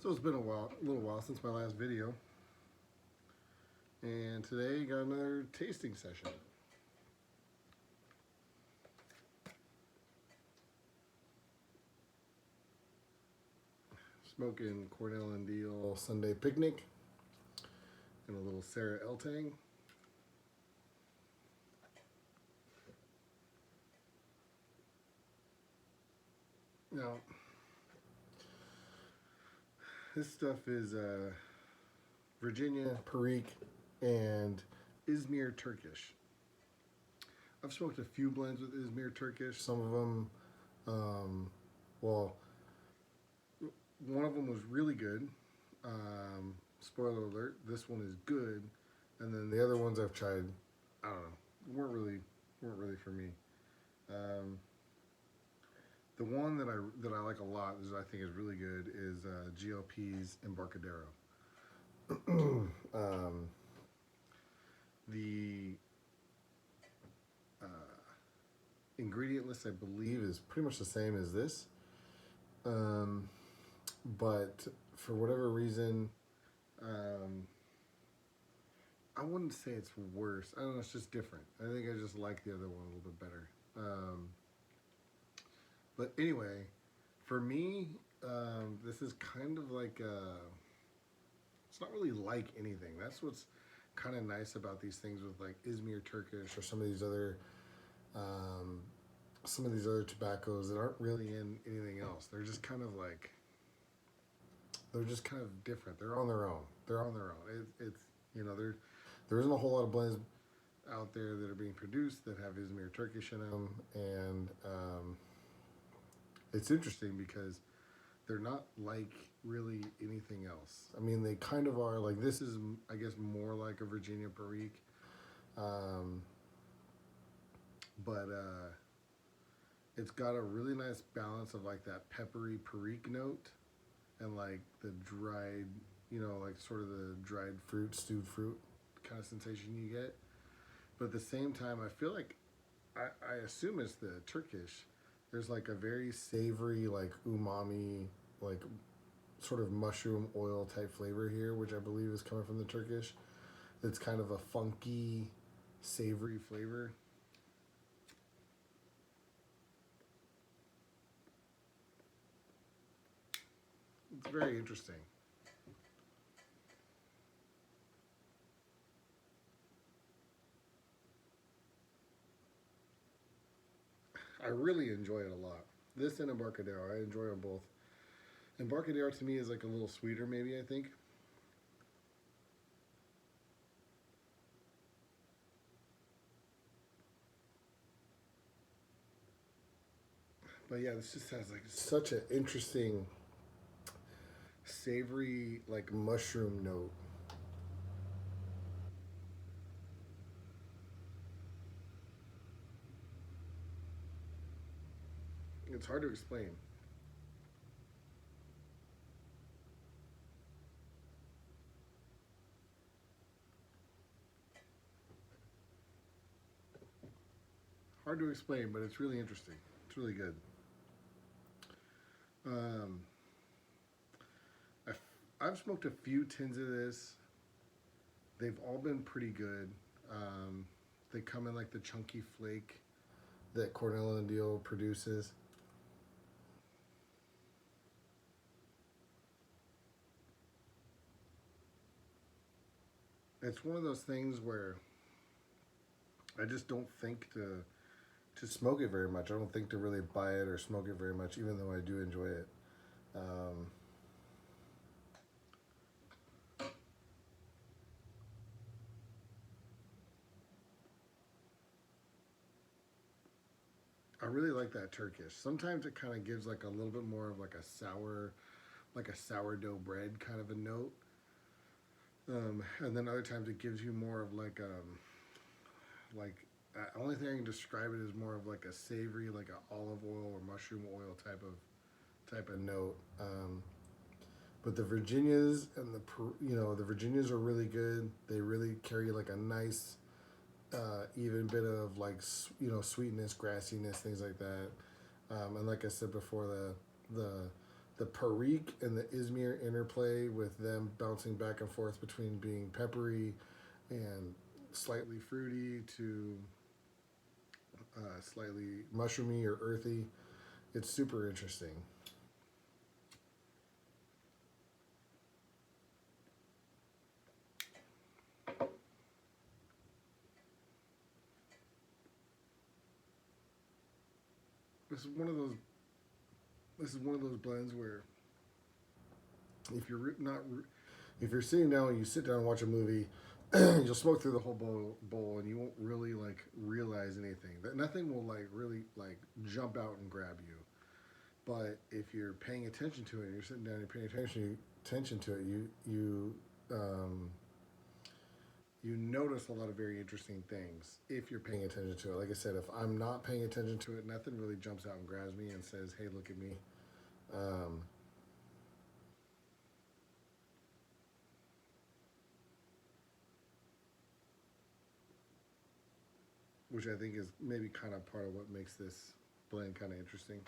So it's been a little while since my last video, and today got another tasting session. Smoking Cornell and Diehl Sunday Picnic and a little Sarah Eltang. Now, this stuff is Virginia, perique, and Izmir Turkish. I've smoked a few blends with Izmir Turkish. Some of them, well, one of them was really good. Spoiler alert, this one is good. And then the other ones I've tried, I don't know, weren't really for me. The one that I like a lot, is I think is really good, is GLP's Embarcadero. The ingredient list, I believe, is pretty much the same as this, but for whatever reason, I wouldn't say it's worse. I don't know, it's just different. I think I just like the other one a little bit better. But anyway, for me, this is kind of like it's not really like anything. That's what's kind of nice about these things with like Izmir Turkish or some of these other tobaccos that aren't really in anything else. They're just kind of like, they're just kind of different. They're on their own. It's you know, there isn't a whole lot of blends out there that are being produced that have Izmir Turkish in them, and it's interesting because they're not like really anything else. I mean, they kind of are. Like, this is, I guess, more like a Virginia perique, but it's got a really nice balance of like that peppery perique note and like the dried, you know, like sort of the dried fruit, stewed fruit kind of sensation you get. But at the same time, I feel like, I assume it's the Turkish, there's like a very savory, like umami, like sort of mushroom oil type flavor here, which I believe is coming from the Turkish. It's kind of a funky, savory flavor. It's very interesting. I really enjoy it a lot. This and Embarcadero, I enjoy them both. Embarcadero to me is like a little sweeter, maybe, I think. But yeah, this just has like such an interesting, savory, like mushroom note. It's hard to explain. Hard to explain, but it's really interesting. It's really good. Um, I've smoked a few tins of this. They've all been pretty good. They come in like the chunky flake that Cornell and Diehl produces. It's one of those things where I just don't think to smoke it very much. I don't think to really buy it or smoke it very much, even though I do enjoy it. I really like that Turkish. Sometimes it kind of gives like a little bit more of like a sour, like a sourdough bread kind of a note. And then other times it gives you more of like like only thing I can describe it is more of like a savory, like an olive oil or mushroom oil type of note. But the Virginias and the Virginias are really good. They really carry like a nice even bit of like sweetness, grassiness, things like that. And like I said before, the the perique and the Izmir interplay with them bouncing back and forth between being peppery and slightly fruity to slightly mushroomy or earthy. It's super interesting. This is one of those. This is one of those blends where if you're not if you're sitting down and you sit down and watch a movie, you'll smoke through the whole bowl and you won't really like realize anything. That nothing will like really like jump out and grab you. But if you're paying attention to it, and you're sitting down and you're paying attention to it, um, you notice a lot of very interesting things if you're paying attention to it. Like I said, if I'm not paying attention to it, nothing really jumps out and grabs me and says, "Hey, look at me." Um, which I think is maybe kind of part of what makes this blend kind of interesting.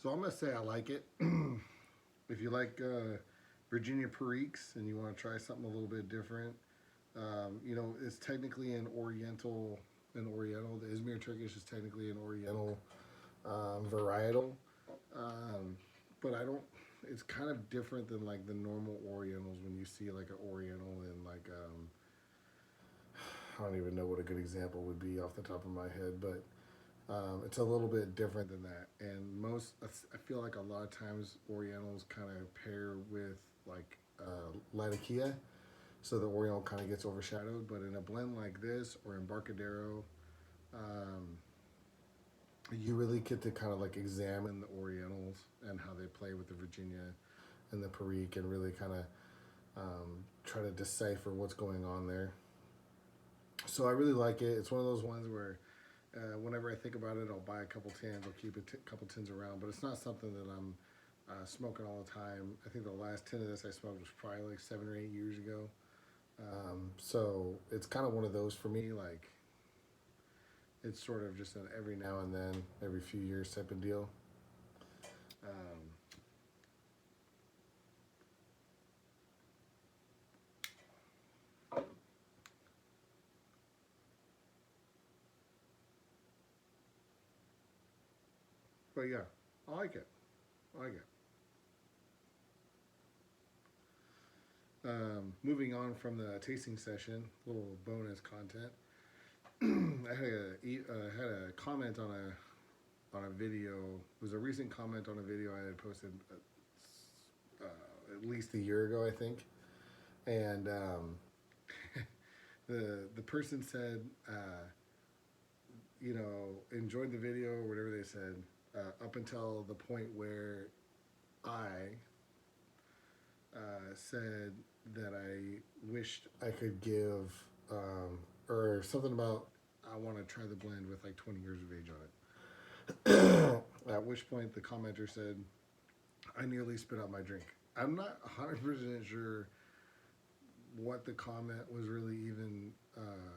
So I'm gonna say I like it. If you like Virginia Periques and you want to try something a little bit different, you know, it's technically an Oriental. The Izmir Turkish is technically an Oriental varietal, um, but I don't. It's kind of different than like the normal Orientals when you see like an Oriental in like I don't even know what a good example would be off the top of my head, but it's a little bit different than that. And I feel like a lot of times Orientals kind of pair with like Latakia, so the Oriental kind of gets overshadowed. But in a blend like this or in Barcadero, um, you really get to kind of like examine the Orientals and how they play with the Virginia and the Perique and really kind of try to decipher what's going on there. So I really like it. It's one of those ones where whenever I think about it, I'll buy a couple tins. I'll keep a couple tins around, but it's not something that I'm smoking all the time. I think the last tin of this I smoked was probably like 7 or 8 years ago. So it's kind of one of those for me. Like it's sort of just an every now and then, every few years type of deal. Um, but yeah, I like it. I like it. Moving on from the tasting session, little bonus content. had a comment on a video. It was a recent comment on a video I had posted at least a year ago, I think. And the person said, you know, enjoyed the video or whatever they said, up until the point where I said that I wished I could give, or something about I want to try the blend with like 20 years of age on it. At which point the commenter said, I nearly spit out my drink. I'm not 100% sure what the comment was really even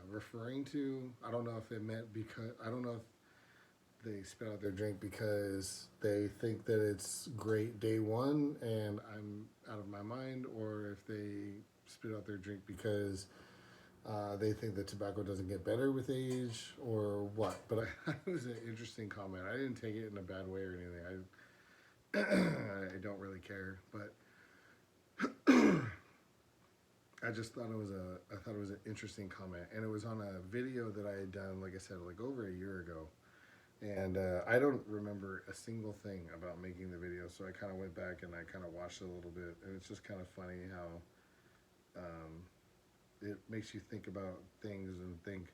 referring to. I don't know if it meant because, I don't know if they spit out their drink because they think that it's great day one and I'm out of my mind, or if they spit out their drink because they think that tobacco doesn't get better with age or what. But it was an interesting comment. I didn't take it in a bad way or anything. I don't really care, but I just thought I thought it was an interesting comment, and it was on a video that I had done, like I said, like over a year ago. And I don't remember a single thing about making the video, so I kind of went back and I kind of watched it a little bit, and it's just kind of funny how it makes you think about things and think,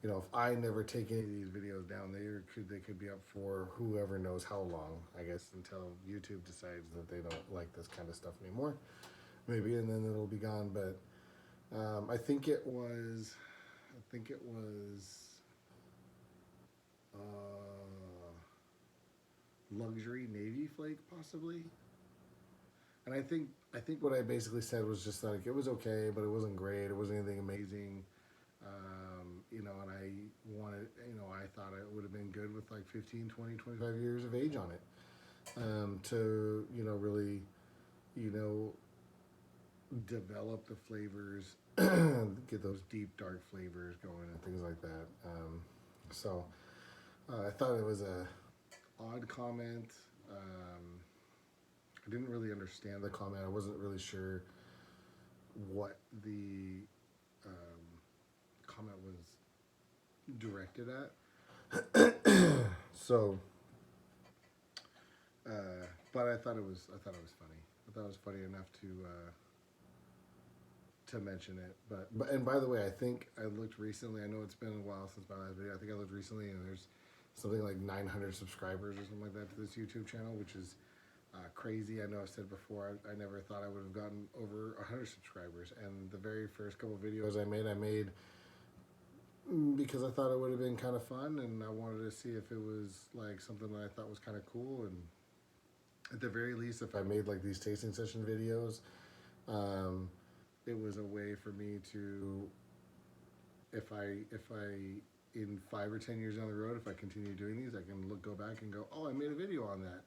you know, if I never take any of these videos down, they could be up for whoever knows how long, I guess, until YouTube decides that they don't like this kind of stuff anymore, maybe, and then it'll be gone. But I think it was, luxury navy flake, possibly. And I think I think what I basically said was just like it was okay, but it wasn't great. It wasn't anything amazing. You know, and I wanted, you know, I thought it would have been good with like 15, 20, 25 years of age on it, to, you know, really, you know, develop the flavors, get those deep, dark flavors going and things like that. So I thought it was a odd comment. I didn't really understand the comment. I wasn't really sure what the comment was directed at. So, but I thought it was funny. I thought it was funny enough to mention it. But and by the way, I think I looked recently. I know it's been a while since my last video. I think I looked recently, and there's something like 900 subscribers or something like that to this YouTube channel, which is crazy. I know I've said before, I never thought I would have gotten over 100 subscribers. And the very first couple videos I made because I thought it would have been kind of fun, and I wanted to see if it was like something that I thought was kind of cool. And at the very least, if I made like these tasting session videos, it was a way for me to, if I in 5 or 10 years down the road, if I continue doing these, I can go back and go, oh, I made a video on that.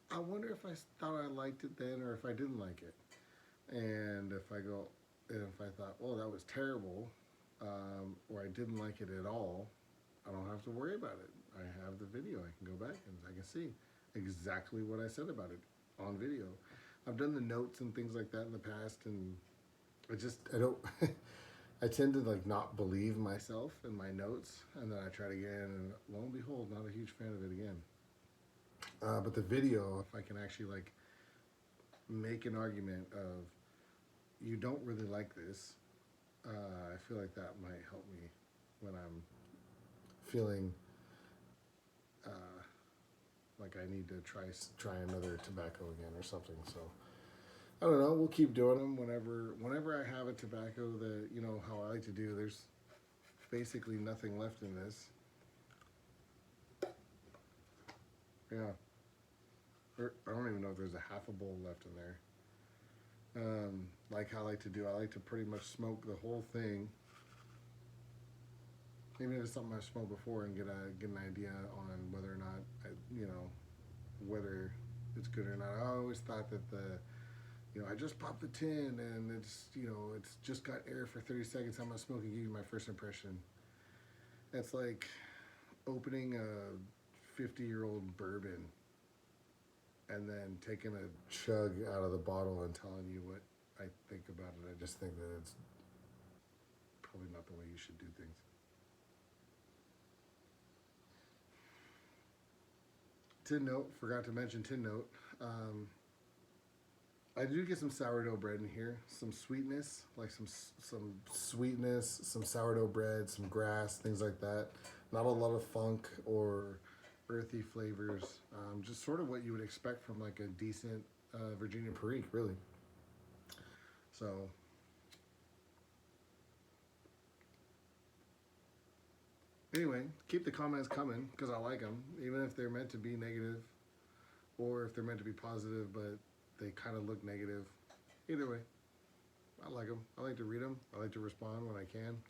I wonder if I thought I liked it then, or if I didn't like it. And if I thought, oh, that was terrible, or I didn't like it at all, I don't have to worry about it. I have the video. I can go back and I can see exactly what I said about it on video. I've done the notes and things like that in the past, and I don't, I tend to like not believe myself in my notes, and then I try it again, and lo and behold, not a huge fan of it again. But the video, if I can actually like make an argument of, you don't really like this, I feel like that might help me when I'm feeling like I need to try another tobacco again or something. So I don't know. We'll keep doing them whenever I have a tobacco that, you know, how I like to do. There's basically nothing left in this. Yeah. I don't even know if there's a half a bowl left in there. Like how I like to do, I like to pretty much smoke the whole thing, even if it's something I've smoked before, and get an idea on whether or not whether it's good or not. I always thought that I just popped the tin and it's just got air for 30 seconds. I'm gonna smoke and give you my first impression. That's like opening a 50-year-old bourbon and then taking a chug out of the bottle and telling you what I think about it. I just think that it's probably not the way you should do things. Tin note, forgot to mention tin note. I do get some sourdough bread in here, some sweetness, like some sweetness, some sourdough bread, some grass, things like that. Not a lot of funk or earthy flavors, just sort of what you would expect from like a decent Virginia perique, really. So anyway, keep the comments coming because I like them, even if they're meant to be negative or if they're meant to be positive, but they kind of look negative. Either way, I like them. I like to read them. I like to respond when I can.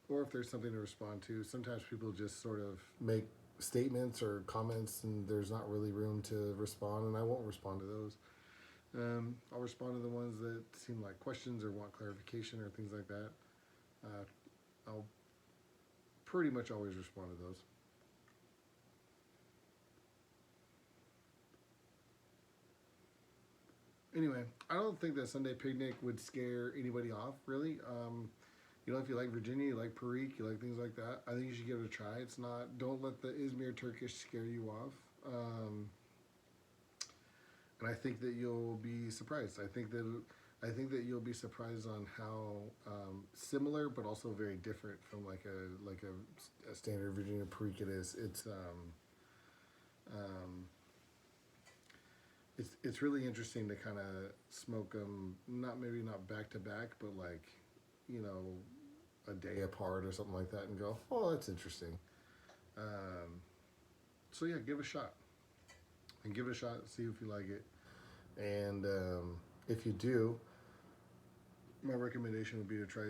Or if there's something to respond to. Sometimes people just sort of make statements or comments and there's not really room to respond, and I won't respond to those. I'll respond to the ones that seem like questions or want clarification or things like that. I'll pretty much always respond to those. Anyway, I don't think that Sunday picnic would scare anybody off, really. If you like Virginia, you like perique, you like things like that, I think you should give it a try. It's not, don't let the Izmir Turkish scare you off. And I think that you'll be surprised. I think that you'll be surprised on how similar, but also very different from like a standard Virginia perique it is. It's really interesting to kind of smoke them, maybe not back to back, but like, a day apart or something like that, and go, oh, that's interesting. So yeah, give it a shot. and give it a shot. See if you like it. And if you do, my recommendation would be to try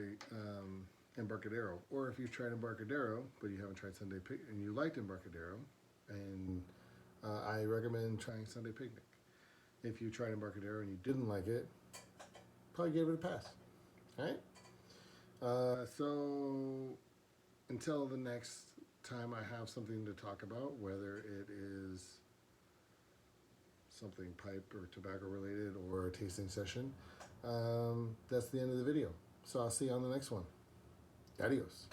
Embarcadero. Or if you've tried Embarcadero, but you haven't tried Sunday Picnic, and you liked Embarcadero, and I recommend trying Sunday Picnic. If you tried Embarcadero and you didn't like it, probably give it a pass. All right? So until the next time I have something to talk about, whether it is something pipe or tobacco related or a tasting session, that's the end of the video. So I'll see you on the next one. Adios.